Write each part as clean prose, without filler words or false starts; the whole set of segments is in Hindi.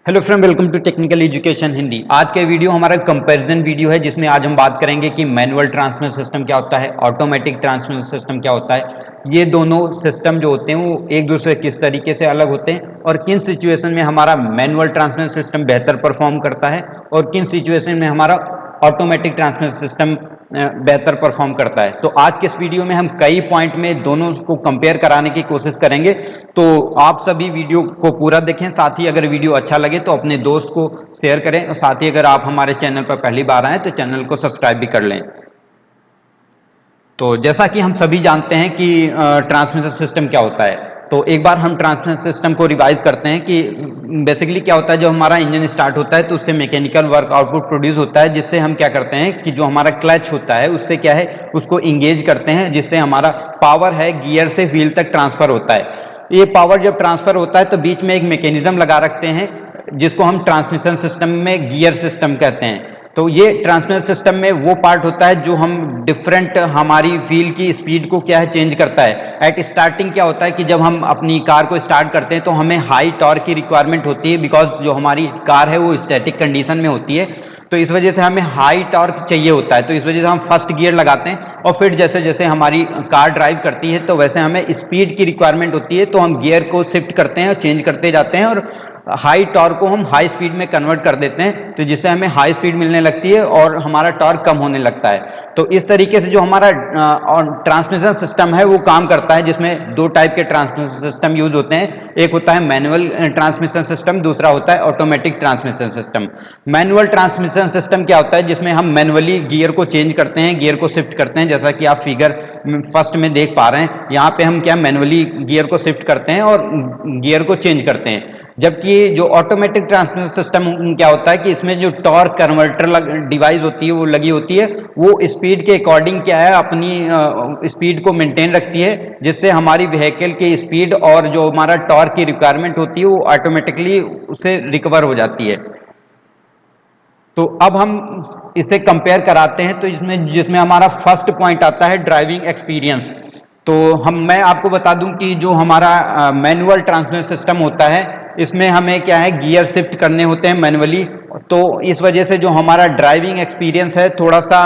Hello friend, welcome to technical education Hindi. आज का वीडियो हमारा कंपैरिजन वीडियो है जिसमें आज हम बात करेंगे कि मैनुअल ट्रांसमिशन सिस्टम क्या होता है, ऑटोमेटिक ट्रांसमिशन सिस्टम क्या होता है। ये दोनों सिस्टम जो होते हैं वो एक दूसरे किस तरीके से अलग होते हैं और किन सिचुएशन में हमारा मैनुअल ट्रांसमिशन सिस्टम बेहतर परफॉर्म करता है और किन सिचुएशन में हमारा ऑटोमेटिक ट्रांसमिशन सिस्टम बेहतर परफॉर्म करता है। तो आज के इस वीडियो में हम कई पॉइंट में दोनों को कंपेयर कराने की कोशिश करेंगे। तो आप सभी वीडियो को पूरा देखें, साथ ही अगर वीडियो अच्छा लगे तो अपने दोस्त को शेयर करें और साथ ही अगर आप हमारे चैनल पर पहली बार आए तो चैनल को सब्सक्राइब भी कर लें। तो जैसा कि हम सभी जानते हैं कि ट्रांसमिशन सिस्टम क्या होता है, तो एक बार हम ट्रांसमिशन सिस्टम को रिवाइज करते हैं कि बेसिकली क्या होता है। जब हमारा इंजन स्टार्ट होता है तो उससे मैकेनिकल वर्क आउटपुट प्रोड्यूस होता है, जिससे हम क्या करते हैं कि जो हमारा क्लच होता है उससे क्या है उसको इंगेज करते हैं, जिससे हमारा पावर है गियर से व्हील तक ट्रांसफर होता है। ये पावर जब ट्रांसफर होता है तो बीच में एक मैकेनिज्म लगा रखते हैं जिसको हम ट्रांसमिशन सिस्टम में गियर सिस्टम कहते हैं। तो ये ट्रांसमिशन सिस्टम में वो पार्ट होता है जो हम डिफरेंट हमारी व्हील की स्पीड को क्या है चेंज करता है। एट स्टार्टिंग क्या होता है कि जब हम अपनी कार को स्टार्ट करते हैं तो हमें हाई टॉर्क की रिक्वायरमेंट होती है, बिकॉज जो हमारी कार है वो स्टैटिक कंडीशन में होती है, तो इस वजह से हमें हाई टॉर्क चाहिए होता है। तो इस वजह से हम फर्स्ट गियर लगाते हैं और फिर जैसे जैसे हमारी कार ड्राइव करती है तो वैसे हमें स्पीड की रिक्वायरमेंट होती है, तो हम गियर को शिफ्ट करते हैं और चेंज करते जाते हैं और हाई टॉर्क को हम हाई स्पीड में कन्वर्ट कर देते हैं, तो जिससे हमें हाई स्पीड मिलने लगती है और हमारा टॉर्क कम होने लगता है। तो इस तरीके से जो हमारा ट्रांसमिशन सिस्टम है वो काम करता है, जिसमें दो टाइप के ट्रांसमिशन सिस्टम यूज होते हैं। एक होता है मैनुअल ट्रांसमिशन सिस्टम, दूसरा होता है automatic transmission system. Manual transmission system क्या होता है, जिसमें हम मैनुअली गियर को चेंज करते हैं, गियर को शिफ्ट करते हैं, जैसा कि आप फिगर फर्स्ट में देख पा रहे हैं। यहाँ पे हम क्या मैनुअली गियर को शिफ्ट करते हैं और गियर को चेंज करते हैं। जबकि जो ऑटोमेटिक ट्रांसमिशन सिस्टम क्या होता है कि इसमें जो टॉर्क कन्वर्टर डिवाइस होती है वो लगी होती है, वो स्पीड के अकॉर्डिंग क्या है अपनी स्पीड को मेंटेन रखती है, जिससे हमारी व्हीकल की स्पीड और जो हमारा टॉर्क की रिक्वायरमेंट होती है वो ऑटोमेटिकली उससे रिकवर हो जाती है। तो अब हम इसे कंपेयर कराते हैं, तो इसमें जिसमें हमारा फर्स्ट पॉइंट आता है ड्राइविंग एक्सपीरियंस। तो मैं आपको बता दूं कि जो हमारा मैनुअल ट्रांसमिशन सिस्टम होता है इसमें हमें क्या है गियर शिफ्ट करने होते हैं मैनुअली, तो इस वजह से जो हमारा ड्राइविंग एक्सपीरियंस है थोड़ा सा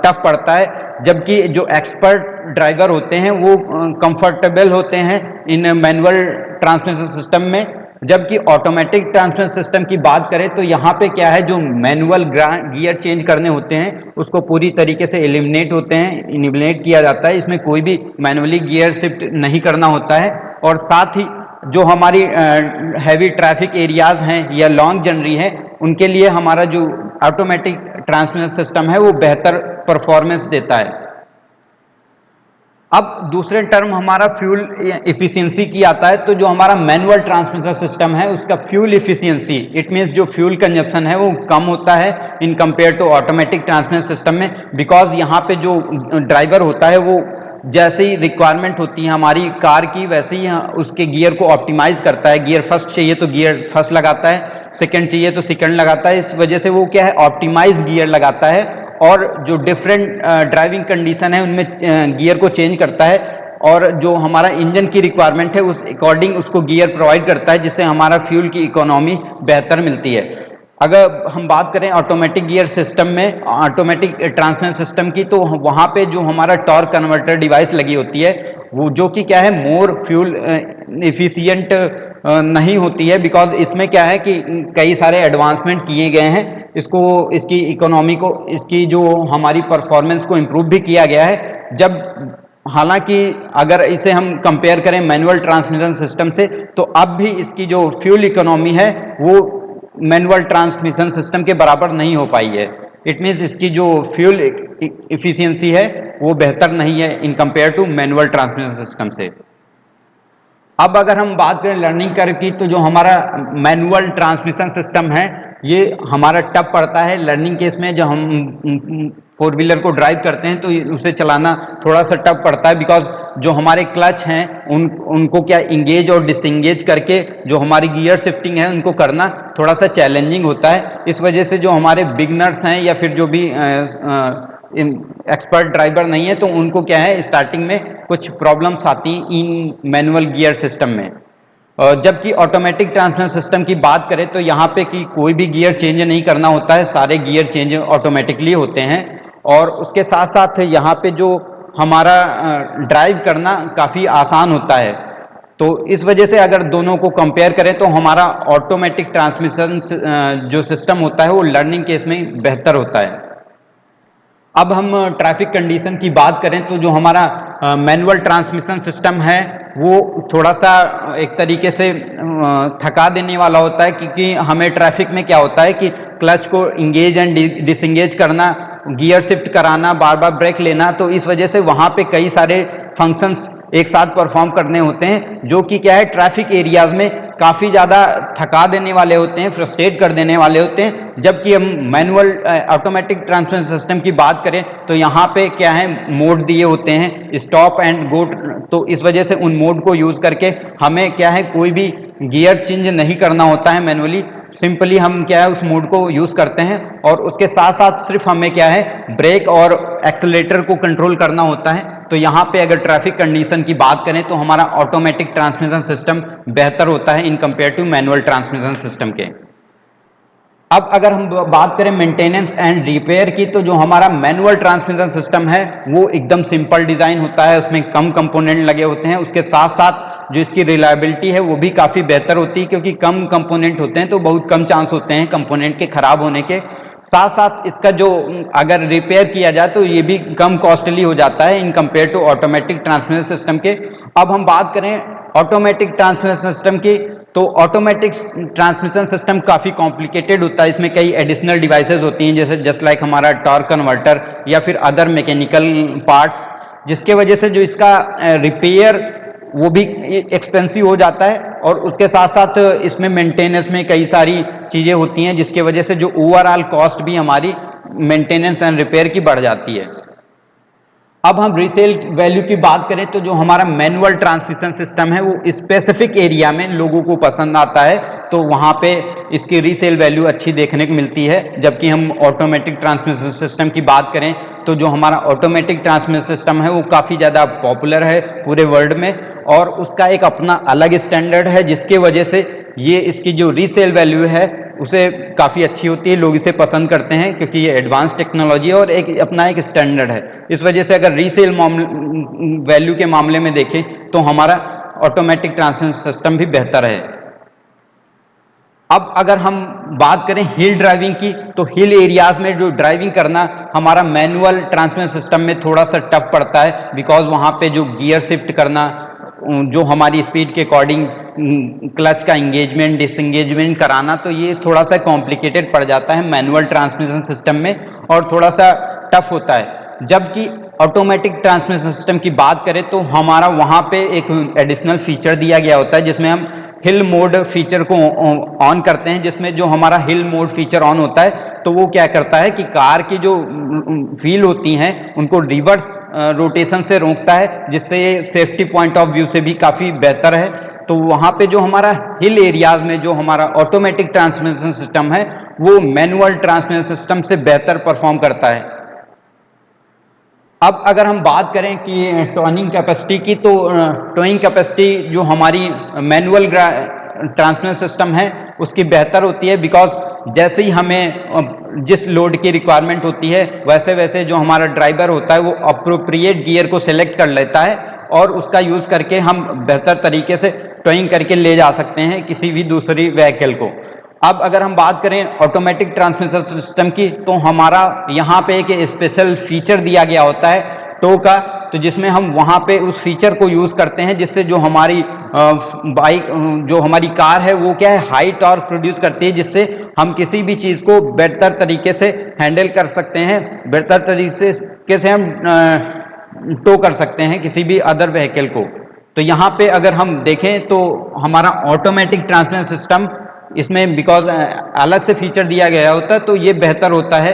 टफ पड़ता है। जबकि जो एक्सपर्ट ड्राइवर होते हैं वो कंफर्टेबल होते हैं इन मैनुअल ट्रांसमिशन सिस्टम में। जबकि ऑटोमेटिक ट्रांसमिशन सिस्टम की बात करें तो यहाँ पे क्या है, जो मैनुअल गियर चेंज करने होते हैं उसको पूरी तरीके से इलिमिनेट किया जाता है। इसमें कोई भी मैनुअली गियर शिफ्ट नहीं करना होता है। और साथ ही जो हमारी हैवी ट्रैफिक एरियाज हैं या लॉन्ग जर्नी है उनके लिए हमारा जो ऑटोमेटिक ट्रांसमिशन सिस्टम है वो बेहतर परफॉर्मेंस देता है। अब दूसरे टर्म हमारा फ्यूल इफिशियंसी की आता है। तो जो हमारा मैनुअल ट्रांसमिशन सिस्टम है उसका फ्यूल इफिशियंसी, इट मींस जो फ्यूल कंजप्शन है वो कम होता है in compare to automatic transmission system में, बिकॉज यहाँ पे जो ड्राइवर होता है वो जैसी रिक्वायरमेंट होती है हमारी कार की वैसे ही उसके गियर को ऑप्टिमाइज करता है। गियर फर्स्ट चाहिए तो गियर फर्स्ट लगाता है, सेकंड चाहिए तो सेकंड लगाता है। इस वजह से वो क्या है ऑप्टिमाइज गियर लगाता है और जो डिफरेंट ड्राइविंग कंडीशन है उनमें गियर को चेंज करता है और जो हमारा इंजन की रिक्वायरमेंट है उस अकॉर्डिंग उसको गियर प्रोवाइड करता है, जिससे हमारा फ्यूल की इकोनॉमी बेहतर मिलती है। अगर हम बात करें ऑटोमेटिक गियर सिस्टम में, ऑटोमेटिक ट्रांसमिशन सिस्टम की, तो वहाँ पे जो हमारा टॉर्क कन्वर्टर डिवाइस लगी होती है वो जो कि क्या है मोर फ्यूल इफिशियंट नहीं होती है, बिकॉज इसमें क्या है कि कई सारे एडवांसमेंट किए गए हैं, इसकी इकोनॉमी को, इसकी जो हमारी परफॉर्मेंस को इम्प्रूव भी किया गया है। जब हालांकि अगर इसे हम कंपेयर करें मैनुअल ट्रांसमिशन सिस्टम से तो अब भी इसकी जो फ्यूल इकोनॉमी है वो मैनुअल ट्रांसमिशन सिस्टम के बराबर नहीं हो पाई है। इट मीन्स इसकी जो फ्यूल इफिशियंसी है वो बेहतर नहीं है in compare to manual transmission system से। अब अगर हम बात करें लर्निंग कर्व की, तो जो हमारा मैनुअल ट्रांसमिशन सिस्टम है ये हमारा टफ पड़ता है लर्निंग केस में। जब हम फोर व्हीलर को ड्राइव करते हैं तो उसे चलाना थोड़ा सा टफ पड़ता है, बिकॉज जो हमारे क्लच हैं उनको क्या इंगेज और डिसंगेज करके जो हमारी गियर शिफ्टिंग है उनको करना थोड़ा सा चैलेंजिंग होता है। इस वजह से जो हमारे बिगनर्स हैं या फिर जो भी एक्सपर्ट ड्राइवर नहीं है तो उनको क्या है स्टार्टिंग में कुछ प्रॉब्लम्स आती हैं इन मैनुअल गियर सिस्टम में। जबकि ऑटोमेटिक ट्रांसमिशन सिस्टम की बात करें तो यहाँ पे कि कोई भी गियर चेंज नहीं करना होता है, सारे गियर चेंज ऑटोमेटिकली होते हैं। और उसके साथ साथ यहाँ पे जो हमारा ड्राइव करना काफ़ी आसान होता है। तो इस वजह से अगर दोनों को कंपेयर करें तो हमारा ऑटोमेटिक ट्रांसमिशन जो सिस्टम होता है वो लर्निंग केस में बेहतर होता है। अब हम ट्रैफिक कंडीशन की बात करें तो जो हमारा मैनुअल ट्रांसमिशन सिस्टम है वो थोड़ा सा एक तरीके से थका देने वाला होता है, क्योंकि हमें ट्रैफिक में क्या होता है कि क्लच को इंगेज एंड डिसंगेज करना, गियर शिफ्ट कराना, बार बार ब्रेक लेना, तो इस वजह से वहाँ पे कई सारे फंक्शंस एक साथ परफॉर्म करने होते हैं, जो कि क्या है ट्रैफिक एरियाज में काफ़ी ज़्यादा थका देने वाले होते हैं, फ्रस्ट्रेट कर देने वाले होते हैं। जबकि हम मैनुअल ऑटोमेटिक ट्रांसमिशन सिस्टम की बात करें तो यहाँ पे क्या है मोड दिए होते हैं, स्टॉप एंड गो, तो इस वजह से उन मोड को यूज़ करके हमें क्या है कोई भी गियर चेंज नहीं करना होता है मैनुअली, सिंपली हम क्या है उस मोड को यूज़ करते हैं। और उसके साथ साथ सिर्फ हमें क्या है ब्रेक और एक्सेलेरेटर को कंट्रोल करना होता है। तो यहाँ पे अगर ट्रैफिक कंडीशन की बात करें तो हमारा ऑटोमेटिक ट्रांसमिशन सिस्टम बेहतर होता है in compare to manual transmission system के। अब अगर हम बात करें मेंटेनेंस एंड रिपेयर की, तो जो हमारा मैनुअल ट्रांसमिशन सिस्टम है वो एकदम सिंपल डिज़ाइन होता है, उसमें कम कंपोनेंट लगे होते हैं। उसके साथ साथ जो इसकी रिलायबिलिटी है वो भी काफ़ी बेहतर होती है, क्योंकि कम कंपोनेंट होते हैं तो बहुत कम चांस होते हैं कंपोनेंट के खराब होने के। साथ साथ इसका जो अगर रिपेयर किया जाए तो ये भी कम कॉस्टली हो जाता है in compare to automatic transmission system के। अब हम बात करें ऑटोमेटिक ट्रांसमिशन सिस्टम की, तो ऑटोमेटिक ट्रांसमिशन सिस्टम काफ़ी कॉम्प्लिकेटेड होता है, इसमें कई एडिशनल डिवाइसेस होती हैं, जैसे जस्ट लाइक हमारा टॉर्क कन्वर्टर या फिर अदर मैकेनिकल पार्ट्स, जिसके वजह से जो इसका रिपेयर वो भी एक्सपेंसिव हो जाता है। और उसके साथ साथ इसमें मेंटेनेंस में कई सारी चीज़ें होती हैं, जिसके वजह से जो ओवरऑल कॉस्ट भी हमारी मेंटेनेंस एंड रिपेयर की बढ़ जाती है। अब हम रीसेल वैल्यू की बात करें तो जो हमारा मैनुअल ट्रांसमिशन सिस्टम है वो स्पेसिफिक एरिया में लोगों को पसंद आता है, तो वहाँ पे इसकी रीसेल वैल्यू अच्छी देखने को मिलती है। जबकि हम ऑटोमेटिक ट्रांसमिशन सिस्टम की बात करें तो जो हमारा ऑटोमेटिक ट्रांसमिशन सिस्टम है वो काफ़ी ज़्यादा पॉपुलर है पूरे वर्ल्ड में, और उसका एक अपना अलग स्टैंडर्ड है, जिसके वजह से ये इसकी जो रीसेल वैल्यू है उसे काफ़ी अच्छी होती है, लोग इसे पसंद करते हैं क्योंकि ये एडवांस टेक्नोलॉजी है और एक अपना एक स्टैंडर्ड है। इस वजह से अगर रीसेल वैल्यू के मामले में देखें तो हमारा ऑटोमेटिक ट्रांसमिशन सिस्टम भी बेहतर है। अब अगर हम बात करें हिल ड्राइविंग की, तो हिल एरियाज में जो ड्राइविंग करना हमारा मैनुअल ट्रांसमिशन सिस्टम में थोड़ा सा टफ पड़ता है, बिकॉज वहाँ पे जो गियर शिफ्ट करना, जो हमारी स्पीड के अकॉर्डिंग क्लच का इंगेजमेंट डिसंगेजमेंट कराना, तो ये थोड़ा सा कॉम्प्लिकेटेड पड़ जाता है मैनुअल ट्रांसमिशन सिस्टम में और थोड़ा सा टफ होता है। जबकि ऑटोमेटिक ट्रांसमिशन सिस्टम की बात करें तो हमारा वहाँ पे एक एडिशनल फीचर दिया गया होता है, जिसमें हम हिल मोड फीचर को ऑन करते हैं, जिसमें जो हमारा हिल मोड फीचर ऑन होता है तो वो क्या करता है कि कार की जो व्हील होती हैं उनको रिवर्स रोटेशन से रोकता है, जिससे ये सेफ्टी पॉइंट ऑफ व्यू से भी काफ़ी बेहतर है। तो वहाँ पे जो हमारा हिल एरियाज में जो हमारा ऑटोमेटिक ट्रांसमिशन सिस्टम है वो मैनुअल ट्रांसमिशन सिस्टम से बेहतर परफॉर्म करता है। अब अगर हम बात करें कि टोइंग कैपेसिटी की, तो टोइंग कैपेसिटी जो हमारी मैनुअल ट्रांसमिशन सिस्टम है उसकी बेहतर होती है, बिकॉज जैसे ही हमें जिस लोड की रिक्वायरमेंट होती है वैसे वैसे जो हमारा ड्राइवर होता है वो अप्रोप्रिएट गियर को सिलेक्ट कर लेता है और उसका यूज़ करके हम बेहतर तरीके से टोइंग करके ले जा सकते हैं किसी भी दूसरी व्हीकल को। अब अगर हम बात करें ऑटोमेटिक ट्रांसमिशन सिस्टम की, तो हमारा यहाँ पे एक स्पेशल फीचर दिया गया होता है टो का, तो जिसमें हम वहाँ पे उस फीचर को यूज़ करते हैं, जिससे जो हमारी बाइक जो हमारी कार है वो क्या है हाई टॉर्क प्रोड्यूस करती है, जिससे हम किसी भी चीज़ को बेहतर तरीके से हैंडल कर सकते हैं, बेहतर तरीके से हम टो कर सकते हैं किसी भी अदर व्हीकल को। तो यहाँ पे अगर हम देखें तो हमारा ऑटोमेटिक ट्रांसमिशन सिस्टम इसमें बिकॉज अलग से फीचर दिया गया होता है, तो ये बेहतर होता है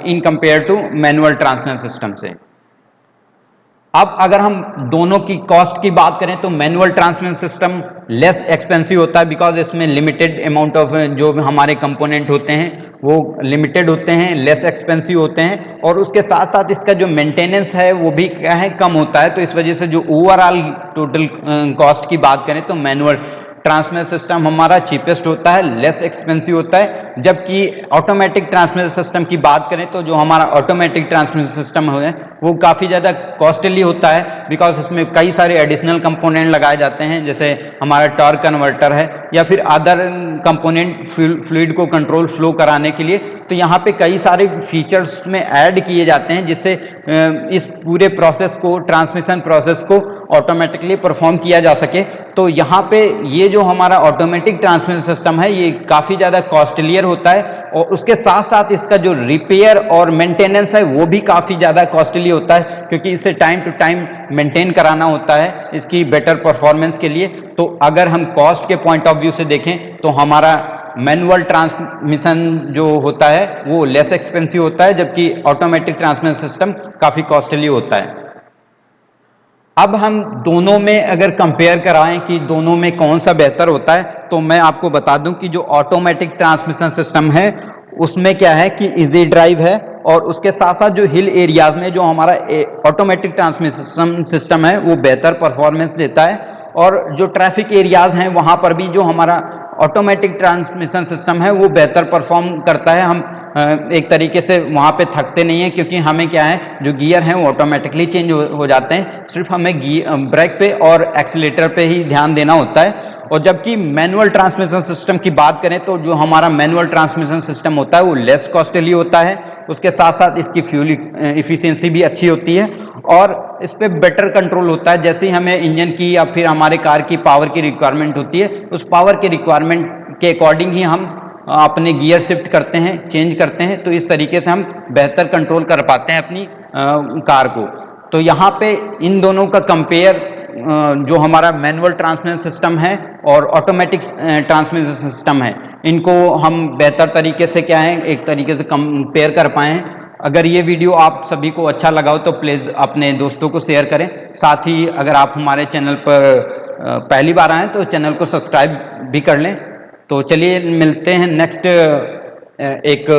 in compare to manual transmission system से। अब अगर हम दोनों की कॉस्ट की बात करें तो manual transmission system less expensive होता है, बिकॉज इसमें लिमिटेड अमाउंट ऑफ जो हमारे कंपोनेंट होते हैं वो लिमिटेड होते हैं, लेस एक्सपेंसिव होते हैं, और उसके साथ साथ इसका जो मेंटेनेंस है वो भी क्या है कम होता है। तो इस वजह से जो ओवरऑल टोटल कॉस्ट की बात करें तो मैनुअल ट्रांसमिशन सिस्टम हमारा चीपेस्ट होता है, लेस एक्सपेंसिव होता है। जबकि ऑटोमेटिक ट्रांसमिशन सिस्टम की बात करें तो जो हमारा ऑटोमेटिक ट्रांसमिशन सिस्टम है वो काफ़ी ज़्यादा कॉस्टली होता है, बिकॉज इसमें कई सारे एडिशनल कंपोनेंट लगाए जाते हैं, जैसे हमारा टॉर्क कन्वर्टर है या फिर अदर कंपोनेंट फ्लूइड को कंट्रोल फ्लो कराने के लिए। तो यहाँ पे कई सारे फीचर्स में ऐड किए जाते हैं जिससे इस पूरे प्रोसेस को, ट्रांसमिशन प्रोसेस को ऑटोमेटिकली परफॉर्म किया जा सके। तो यहाँ पे ये जो हमारा ऑटोमेटिक ट्रांसमिशन सिस्टम है ये काफ़ी ज़्यादा कॉस्टलियर होता है, और उसके साथ साथ इसका जो रिपेयर और मेंटेनेंस है वो भी काफ़ी ज़्यादा कॉस्टली होता है, क्योंकि इसे टाइम टू टाइम मेंटेन कराना होता है इसकी बेटर परफॉर्मेंस के लिए। तो अगर हम कॉस्ट के पॉइंट ऑफ व्यू से देखें तो हमारा मैनुअल ट्रांसमिशन जो होता है वो लेस एक्सपेंसिव होता है, जबकि ऑटोमेटिक ट्रांसमिशन सिस्टम काफ़ी कॉस्टली होता है। अब हम दोनों में अगर कंपेयर कराएं कि दोनों में कौन सा बेहतर होता है, तो मैं आपको बता दूं कि जो ऑटोमेटिक ट्रांसमिशन सिस्टम है उसमें क्या है कि इजी ड्राइव है, और उसके साथ साथ जो हिल एरियाज में जो हमारा ऑटोमेटिक ट्रांसमिशन सिस्टम है वो बेहतर परफॉर्मेंस देता है, और जो ट्रैफिक एरियाज हैं वहाँ पर भी जो हमारा ऑटोमेटिक ट्रांसमिशन सिस्टम है वो बेहतर परफॉर्म करता है। हम एक तरीके से वहाँ पे थकते नहीं हैं, क्योंकि हमें क्या है जो गियर हैं वो ऑटोमेटिकली चेंज हो जाते हैं, सिर्फ हमें ब्रेक पे और एक्सीलेटर पे ही ध्यान देना होता है। और जबकि मैनुअल ट्रांसमिशन सिस्टम की बात करें तो जो हमारा मैनुअल ट्रांसमिशन सिस्टम होता है वो लेस कॉस्टली होता है, उसके साथ साथ इसकी फ्यूल इफिशियंसी भी अच्छी होती है, और इस पर बेटर कंट्रोल होता है। जैसे ही हमें इंजन की या फिर हमारे कार की पावर की रिक्वायरमेंट होती है, उस पावर के रिक्वायरमेंट के अकॉर्डिंग ही हम अपने गियर शिफ्ट करते हैं, चेंज करते हैं, तो इस तरीके से हम बेहतर कंट्रोल कर पाते हैं अपनी कार को। तो यहाँ पे इन दोनों का कंपेयर जो हमारा मैनुअल ट्रांसमिशन सिस्टम है और ऑटोमेटिक ट्रांसमिशन सिस्टम है, इनको हम बेहतर तरीके से क्या है एक तरीके से कंपेयर कर पाए हैं। अगर ये वीडियो आप सभी को अच्छा लगा हो तो प्लीज़ अपने दोस्तों को शेयर करें। साथ ही अगर आप हमारे चैनल पर पहली बार आएँ तो चैनल को सब्सक्राइब भी कर लें। तो चलिए मिलते हैं नेक्स्ट एक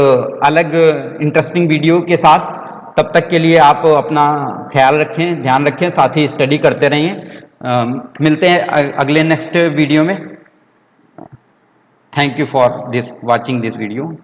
अलग इंटरेस्टिंग वीडियो के साथ। तब तक के लिए आप अपना ख्याल रखें, ध्यान रखें, साथ ही स्टडी करते रहिए। मिलते हैं अगले नेक्स्ट वीडियो में। Thank you for this watching this video.